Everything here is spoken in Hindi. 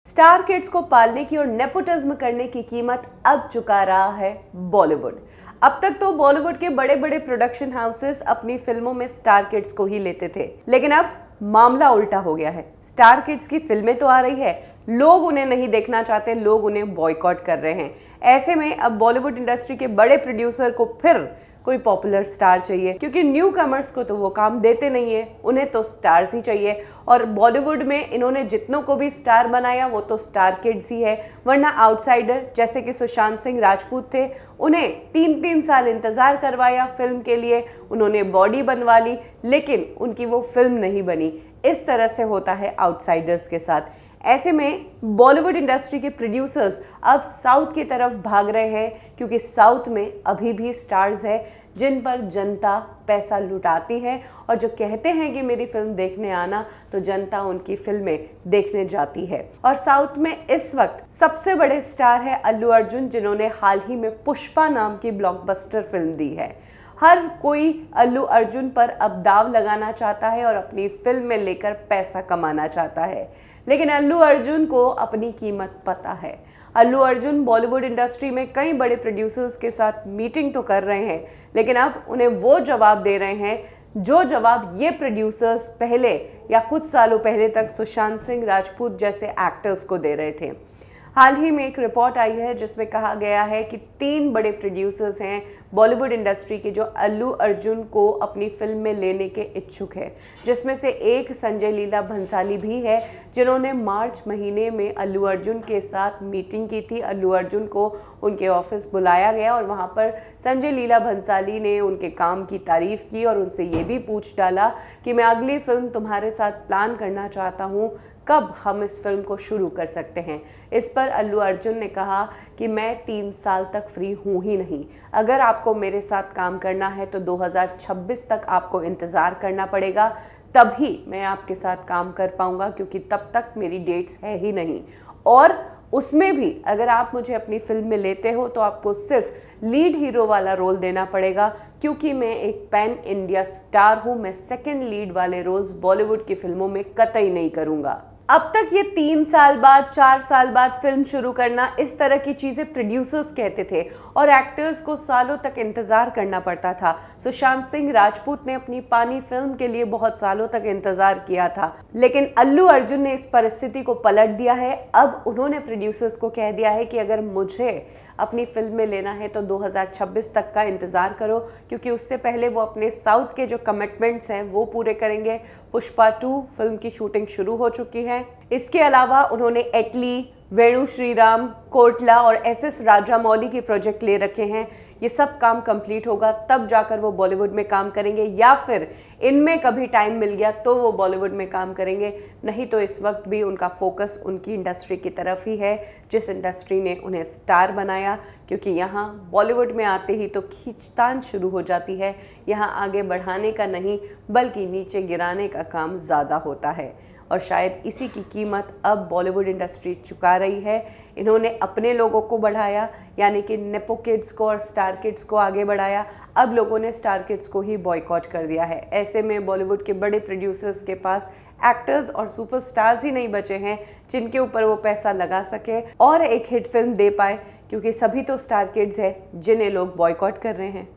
स्टार किड्स को पालने की और नेपोटिज्म करने की कीमत अब चुका रहा है बॉलीवुड। अब तक तो बॉलीवुड के बड़े बड़े प्रोडक्शन हाउसेस अपनी फिल्मों में स्टार किड्स को ही लेते थे, लेकिन अब मामला उल्टा हो गया है। स्टार किड्स की फिल्में तो आ रही है, लोग उन्हें नहीं देखना चाहते, लोग उन्हें बॉयकॉट कर रहे हैं। ऐसे में अब बॉलीवुड इंडस्ट्री के बड़े प्रोड्यूसर को फिर कोई पॉपुलर स्टार चाहिए, क्योंकि न्यू कमर्स को तो वो काम देते नहीं है, उन्हें तो स्टार्स ही चाहिए। और बॉलीवुड में इन्होंने जितनों को भी स्टार बनाया वो तो स्टार किड्स ही है, वरना आउटसाइडर जैसे कि सुशांत सिंह राजपूत थे, उन्हें 3-3 साल इंतजार करवाया फिल्म के लिए, उन्होंने बॉडी बनवा ली, लेकिन उनकी वो फिल्म नहीं बनी। इस तरह से होता है आउटसाइडर्स के साथ। ऐसे में बॉलीवुड इंडस्ट्री के प्रोड्यूसर्स अब साउथ की तरफ भाग रहे हैं, क्योंकि साउथ में अभी भी स्टार्स हैं जिन पर जनता पैसा लुटाती है, और जो कहते हैं कि मेरी फिल्म देखने आना, तो जनता उनकी फिल्में देखने जाती है। और साउथ में इस वक्त सबसे बड़े स्टार है अल्लू अर्जुन, जिन्होंने हाल ही में पुष्पा नाम की ब्लॉकबस्टर फिल्म दी है। हर कोई अल्लू अर्जुन पर अब दाव लगाना चाहता है और अपनी फिल्म में लेकर पैसा कमाना चाहता है, लेकिन अल्लू अर्जुन को अपनी कीमत पता है। अल्लू अर्जुन बॉलीवुड इंडस्ट्री में कई बड़े प्रोड्यूसर्स के साथ मीटिंग तो कर रहे हैं, लेकिन अब उन्हें वो जवाब दे रहे हैं जो जवाब ये प्रोड्यूसर्स पहले या कुछ सालों पहले तक सुशांत सिंह राजपूत जैसे एक्टर्स को दे रहे थे। हाल ही में एक रिपोर्ट आई है जिसमें कहा गया है कि 3 बड़े प्रोड्यूसर्स हैं बॉलीवुड इंडस्ट्री के जो अल्लू अर्जुन को अपनी फिल्म में लेने के इच्छुक है, जिसमें से एक संजय लीला भंसाली भी है, जिन्होंने मार्च महीने में अल्लू अर्जुन के साथ मीटिंग की थी। अल्लू अर्जुन को उनके ऑफिस बुलाया गया और वहाँ पर संजय लीला भंसाली ने उनके काम की तारीफ की और उनसे ये भी पूछ डाला कि मैं अगली फिल्म तुम्हारे साथ प्लान करना चाहता हूँ, कब हम इस फिल्म को शुरू कर सकते हैं। इस पर अल्लू अर्जुन ने कहा कि मैं 3 साल तक फ्री हूँ ही नहीं, अगर आपको मेरे साथ काम करना है तो 2026 तक आपको इंतज़ार करना पड़ेगा, तभी मैं आपके साथ काम कर पाऊँगा, क्योंकि तब तक मेरी डेट्स है ही नहीं। और उसमें भी अगर आप मुझे अपनी फिल्म में लेते हो तो आपको सिर्फ लीड हीरो वाला रोल देना पड़ेगा, क्योंकि मैं एक पैन इंडिया स्टार हूँ, मैं सेकंड लीड वाले रोल्स बॉलीवुड की फिल्मों में कतई नहीं करूँगा। अब तक ये 3 साल बाद 4 साल बाद फिल्म शुरू करना, इस तरह की चीज़ें प्रोड्यूसर्स कहते थे और एक्टर्स को सालों तक इंतज़ार करना पड़ता था। सुशांत सिंह राजपूत ने अपनी पानी फिल्म के लिए बहुत सालों तक इंतज़ार किया था, लेकिन अल्लू अर्जुन ने इस परिस्थिति को पलट दिया है। अब उन्होंने प्रोड्यूसर्स को कह दिया है कि अगर मुझे अपनी फिल्म में लेना है तो 2026 तक का इंतज़ार करो, क्योंकि उससे पहले वो अपने साउथ के जो कमिटमेंट्स हैं वो पूरे करेंगे। पुष्पा 2 फिल्म की शूटिंग शुरू हो चुकी है। इसके अलावा उन्होंने एटली, वेणु श्रीराम, कोटला और एसएस राजामौली के प्रोजेक्ट ले रखे हैं। ये सब काम कंप्लीट होगा तब जाकर वो बॉलीवुड में काम करेंगे, या फिर इनमें कभी टाइम मिल गया तो वो बॉलीवुड में काम करेंगे, नहीं तो इस वक्त भी उनका फोकस उनकी इंडस्ट्री की तरफ ही है, जिस इंडस्ट्री ने उन्हें स्टार बनाया। क्योंकि यहाँ बॉलीवुड में आते ही तो खींचतान शुरू हो जाती है, यहाँ आगे बढ़ाने का नहीं बल्कि नीचे गिराने का काम ज़्यादा होता है, और शायद इसी की कीमत अब बॉलीवुड इंडस्ट्री चुका रही है। इन्होंने अपने लोगों को बढ़ाया, यानी कि नेपो किड्स को और स्टार किड्स को आगे बढ़ाया, अब लोगों ने स्टार किड्स को ही बॉयकॉट कर दिया है। ऐसे में बॉलीवुड के बड़े प्रोड्यूसर्स के पास एक्टर्स और सुपरस्टार्स ही नहीं बचे हैं जिनके ऊपर वो पैसा लगा सके और एक हिट फिल्म दे पाए, क्योंकि सभी तो स्टार किड्स है जिन्हें लोग बॉयकॉट कर रहे हैं।